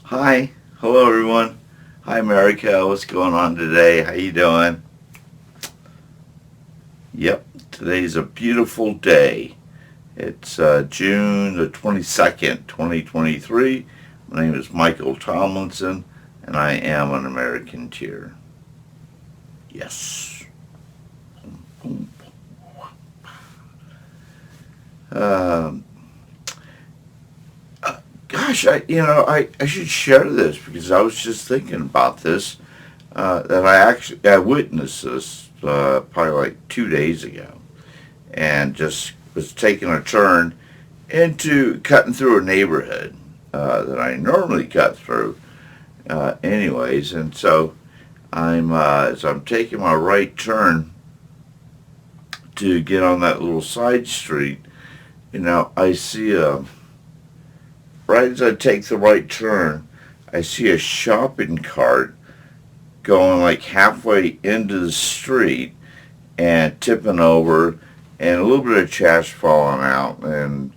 Hi, hello everyone. Hi America, what's going on today? How you doing? Yep, today's a beautiful day. It's June the 22nd, 2023. My name is Michael Tomlinson, and I am an Americanteer. Yes. Um, Gosh, I should share this because I was just thinking about this. That I witnessed this probably like 2 days ago, and just was taking a turn into cutting through a neighborhood that I normally cut through, anyways. And so as I'm taking my right turn to get on that little side street, I see right as I take the right turn, I see a shopping cart going like halfway into the street and tipping over, and a little bit of trash falling out, and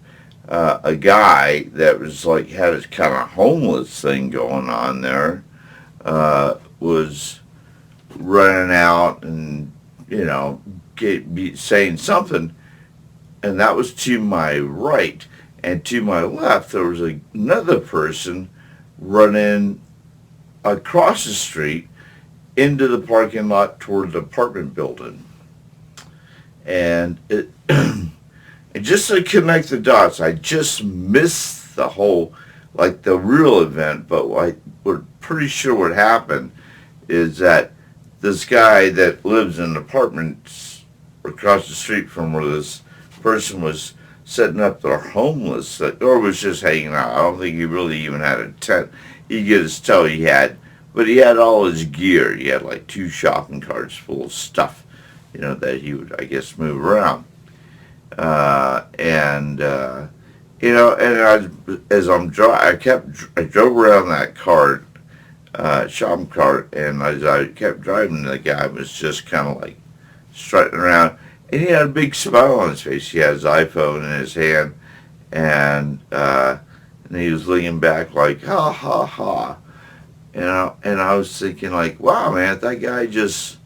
a guy that was like had his kind of homeless thing going on there was running out and saying something, and that was to my right, and to my left there was another person running across the street into the parking lot toward the apartment building. And and just to connect the dots, I just missed the whole, like the real event, but we're pretty sure what happened is that this guy that lives in apartments across the street from where this person was setting up their homeless, or was just hanging out. I don't think he really even had a tent. You could just tell he had, but he had all his gear. He had like two shopping carts full of stuff, that he would, I guess, move around. And as I'm I drove around that cart, shopping cart, and as I kept driving, the guy was just kind of like strutting around, and he had a big smile on his face. He had his iPhone in his hand, and he was leaning back like ha ha ha, and I was thinking like, wow, man, that guy just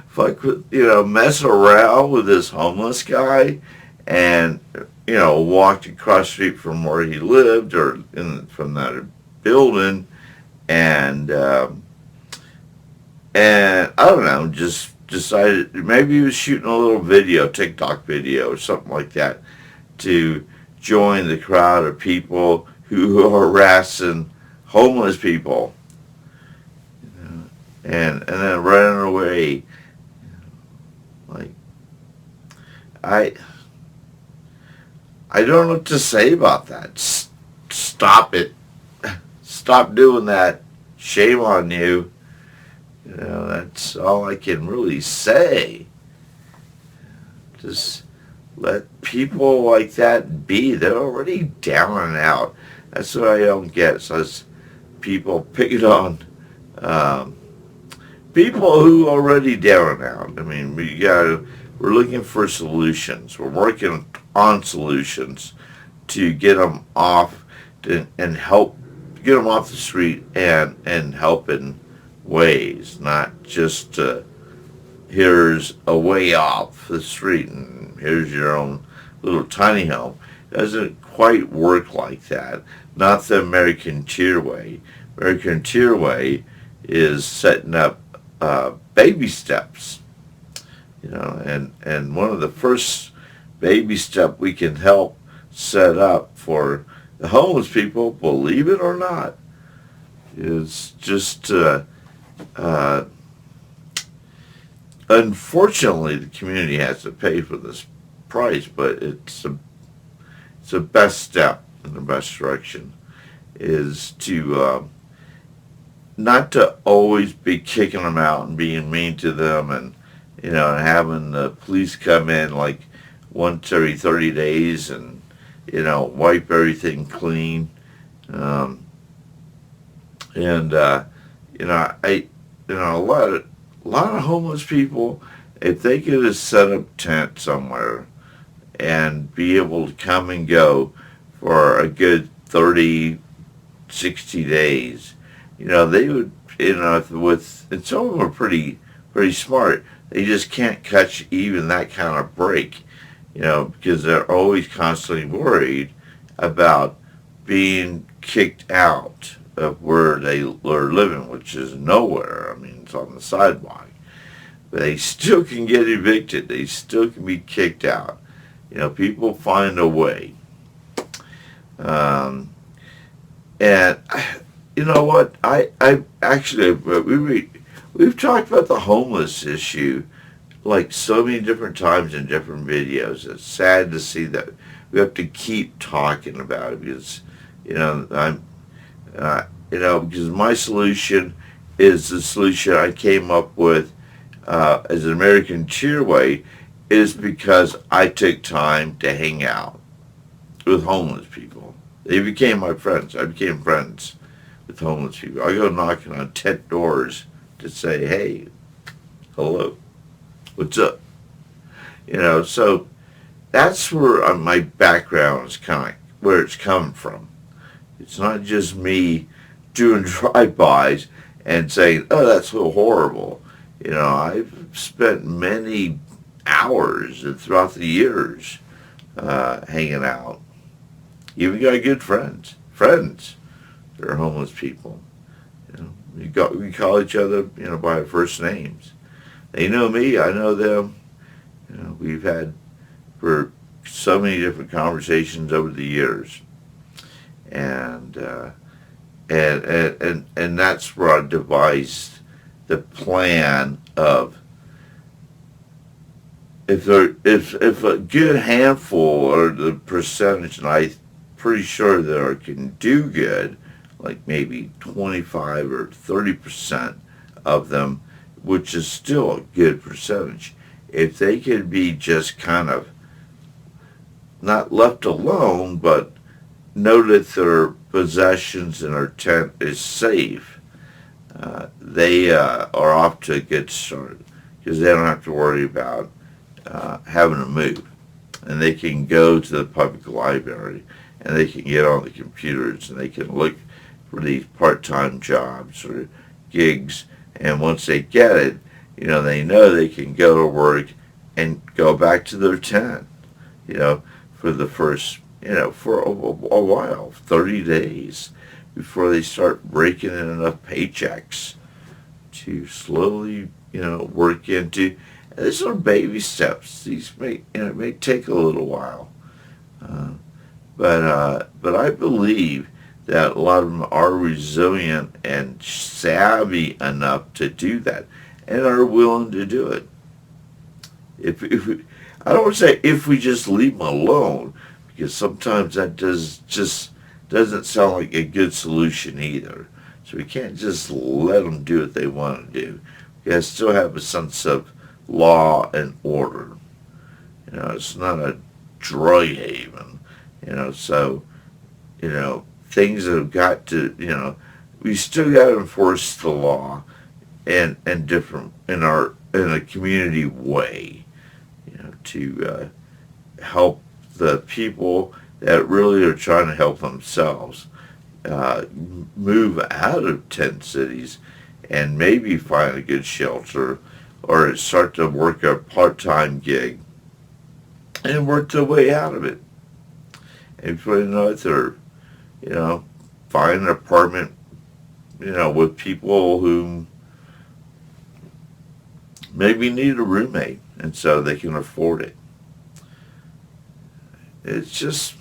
fuck with, mess around with this homeless guy, and walked across the street from where he lived, or from that building, and I don't know, just decided maybe he was shooting a little video, TikTok video or something like that, to join the crowd of people who are harassing homeless people, and then running away. Like, I I don't know what to say about that. Stop it. Stop doing that. Shame on you. That's all I can really say. Just let people like that be. They're already down and out. That's what I don't get. So it's people picking on um, people who are already down and out. I mean, we're looking for solutions. We're working on solutions to get them off and help get them off the street and help in ways, not just here's a way off the street and here's your own little tiny home. It doesn't quite work like that. Not the Americanteer Way. Americanteer Way is setting up baby steps, and one of the first baby step we can help set up for the homeless people, believe it or not, is just unfortunately the community has to pay for this price, but it's the best step in the best direction is to not to always be kicking them out and being mean to them, and having the police come in like once every 30 days and wipe everything clean. um, and I a lot of homeless people, if they could just set up tent somewhere and be able to come and go for a good 30, 60 days. They would, and some of them are pretty smart. They just can't catch even that kind of break, because they're always constantly worried about being kicked out of where they are living, which is nowhere. I mean, it's on the sidewalk. But they still can get evicted. They still can be kicked out. People find a way. Um, and you know what? I actually, we've talked about the homeless issue like so many different times in different videos. It's sad to see that we have to keep talking about it because, I'm, because my solution is the solution I came up with as an Americanteer Way is because I took time to hang out with homeless people. They became my friends. I became friends with homeless people. I go knocking on 10 doors to say, hey, hello, what's up? So that's where my background is kind of where it's coming from. It's not just me doing drive-bys and saying, oh, that's so horrible. I've spent many hours throughout the years hanging out. Even got good friends that are homeless people. We call each other, by our first names. They know me, I know them. We've had for so many different conversations over the years, and that's where I devised the plan of if a good handful or the percentage, and I'm pretty sure that I can do good, like maybe 25 or 30% of them, which is still a good percentage. If they could be just kind of not left alone, but know that their possessions and their tent is safe, they are off to a good start because they don't have to worry about having to move. And they can go to the public library and they can get on the computers and they can look for these part-time jobs or gigs. And once they get it, they know they can go to work and go back to their tent, for the first, for a while, 30 days, before they start raking in enough paychecks to slowly, work into. And these are baby steps. These may take a little while, but I believe that a lot of them are resilient and savvy enough to do that, and are willing to do it. If we, I don't want to say if we just leave them alone, because sometimes that doesn't sound like a good solution either. So we can't just let them do what they want to do. We got to still have a sense of law and order. It's not a drug haven. So things have got to, we still got to enforce the law and different in a community way, to help the people that really are trying to help themselves move out of tent cities and maybe find a good shelter or start to work a part-time gig and work their way out of it. And if they're, find an apartment, with people who maybe need a roommate and so they can afford it. It's just,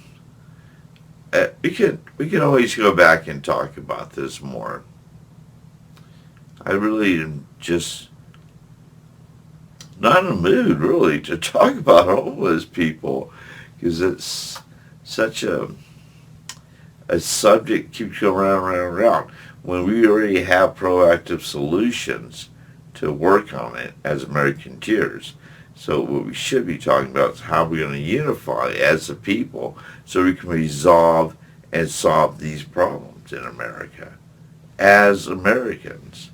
we can always go back and talk about this more. I really am just not in the mood, really, to talk about homeless people because it's such a subject keeps going around, when we already have proactive solutions to work on it as Americanteers. So what we should be talking about is how we're going to unify as a people so we can resolve and solve these problems in America as Americans.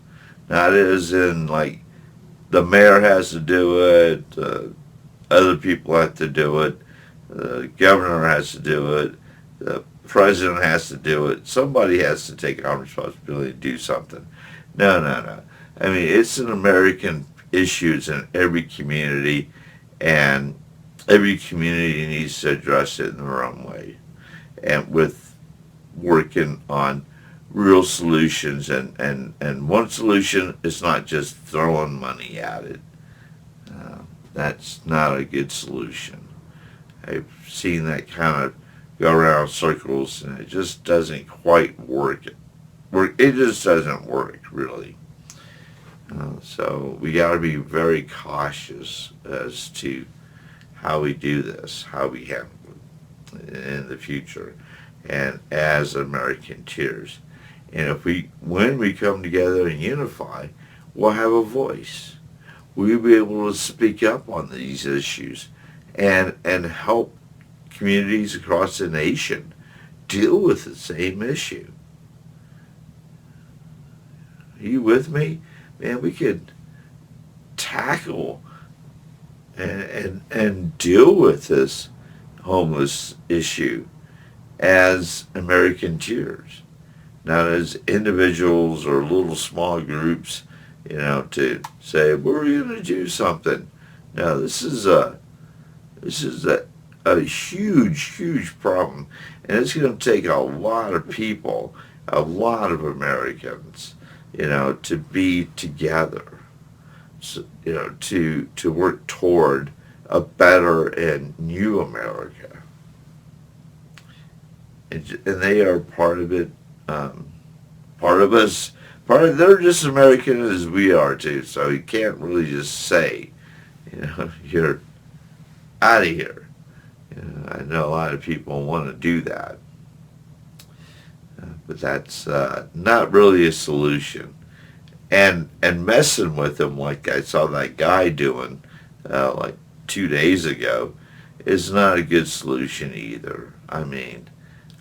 Not as in like the mayor has to do it, other people have to do it, the governor has to do it, the president has to do it. Somebody has to take on responsibility to do something. No, no, no. I mean, it's an American issue. It's in every community, and every community needs to address it in their own way, and with working on real solutions. And one solution is not just throwing money at it. That's not a good solution. I've seen that kind of go around circles, and it just doesn't quite work. It just doesn't work, really. So we got to be very cautious as to how we do this, how we handle it in the future, and as Americanteers. And when we come together and unify, we'll have a voice. We'll be able to speak up on these issues and help communities across the nation deal with the same issue. Are you with me? Man, we could tackle and deal with this homeless issue as Americanteers, not as individuals or little small groups, to say we're going to do something. No, this is a huge problem, and it's going to take a lot of people, a lot of Americans, to be together, so, to work toward a better and new America. And they are part of it, part of us. They're just as American as we are too. So you can't really just say, you're out of here. I know a lot of people want to do that, but that's not really a solution. And messing with them like I saw that guy doing like 2 days ago is not a good solution either. I mean,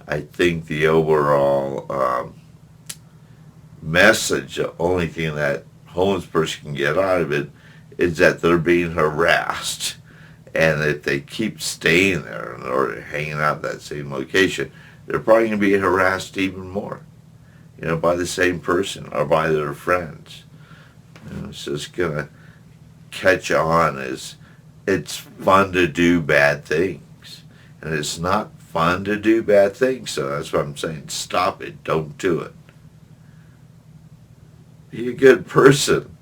I think the overall message, the only thing that homeless person can get out of it is that they're being harassed, and if they keep staying there or hanging out at that same location, they're probably going to be harassed even more, by the same person or by their friends. It's just going to catch on as it's fun to do bad things, and it's not fun to do bad things. So that's what I'm saying. Stop it. Don't do it. Be a good person.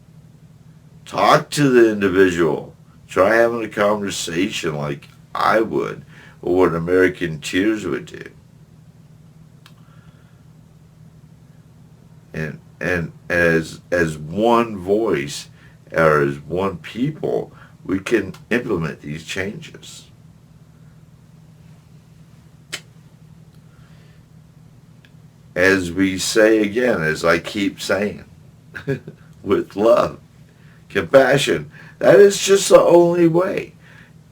Talk to the individual. Try having a conversation like I would, or what Americanteers would do. And as one voice, or as one people, we can implement these changes. As we say again, as I keep saying, with love, compassion, that is just the only way.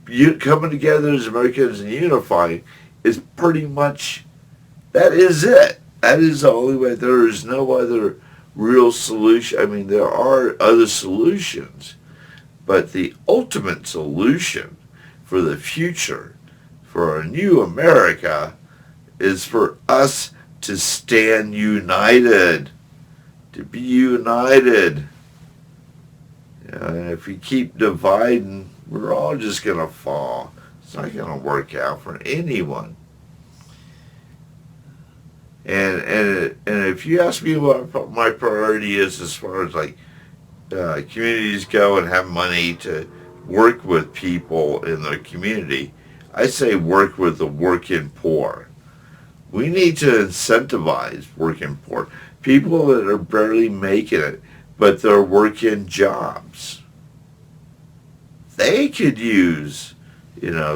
You coming together as Americans and unifying is pretty much, that is it. That is the only way. There is no other real solution. I mean, there are other solutions, but the ultimate solution for the future, for a new America, is for us to stand united, to be united. And if we keep dividing, we're all just going to fall. It's not going to work out for anyone. And if you ask me what my priority is as far as like communities go and have money to work with people in their community, I say work with the working poor. We need to incentivize working poor. People that are barely making it, but they're working jobs. They could use,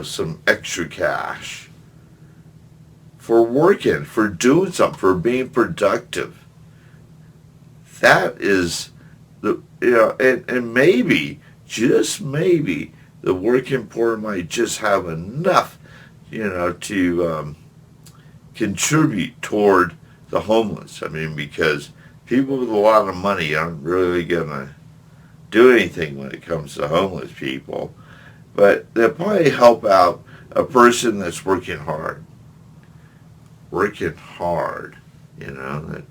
some extra cash for working, for doing something, for being productive. That is and maybe, just maybe, the working poor might just have enough, to contribute toward the homeless. I mean, because people with a lot of money aren't really going to do anything when it comes to homeless people, but they'll probably help out a person that's working hard. working hard, that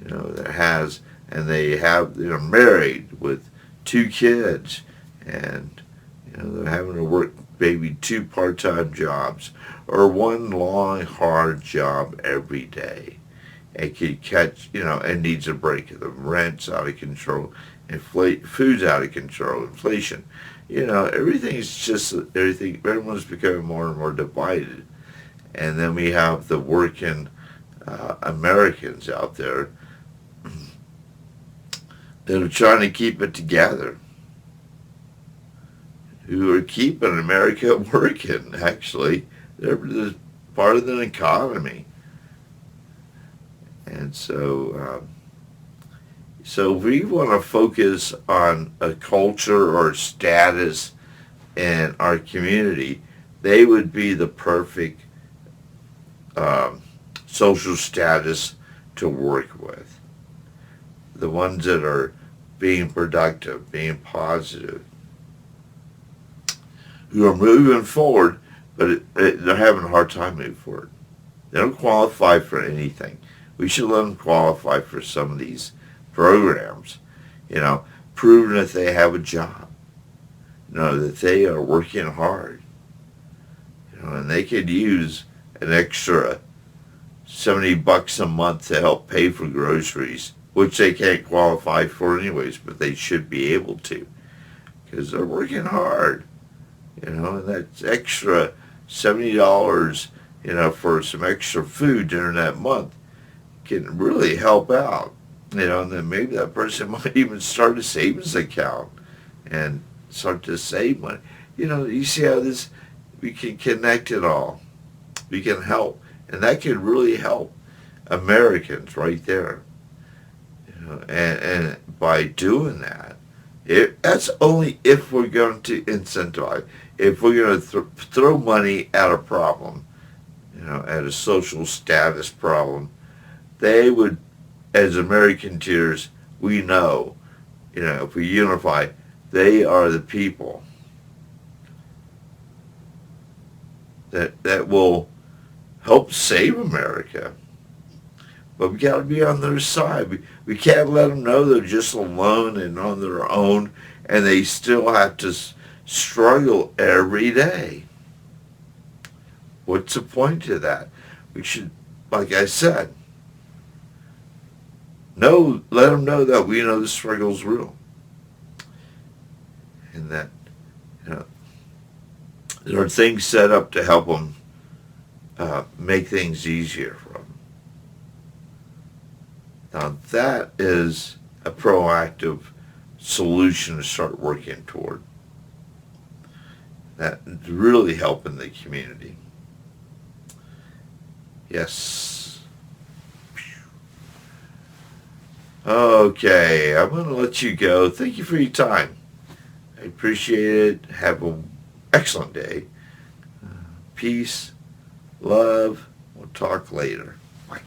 that has, and they have, married with 2 kids, and they're having to work maybe 2 part-time jobs or one long hard job every day, and could catch, and needs a break. The rent's out of control, food's out of control, inflation. Everything's just everything. Everyone's becoming more and more divided, and then we have the working Americans out there that are trying to keep it together, who are keeping America working. Actually, they're part of the economy, and so we want to focus on a culture or status in our community. They would be the perfect social status to work with. The ones that are being productive, being positive, who are moving forward, but they're having a hard time moving forward. They don't qualify for anything. We should let them qualify for some of these programs, proving that they have a job, that they are working hard, and they could use an extra $70 a month to help pay for groceries, which they can't qualify for anyways, but they should be able to, because they're working hard, and that's extra $70, for some extra food during that month can really help out, and then maybe that person might even start a savings account and start to save money. You see how we can connect it all. We can help, and that can really help Americans right there. And by doing that, that's only if we're going to incentivize. If we're going to throw money at a problem, at a social status problem, they would, as Americanteers, we know, if we unify, they are the people that will help save America. But we got to be on their side. We can't let them know they're just alone and on their own, and they still have to struggle every day. What's the point of that? We should, like I said, let them know that we know the struggle's real, and that there are things set up to help them make things easier for them. Now that is a proactive solution to start working toward. That's really helping the community. Yes. Okay, I'm going to let you go. Thank you for your time. I appreciate it. Have an excellent day. Peace, love. We'll talk later.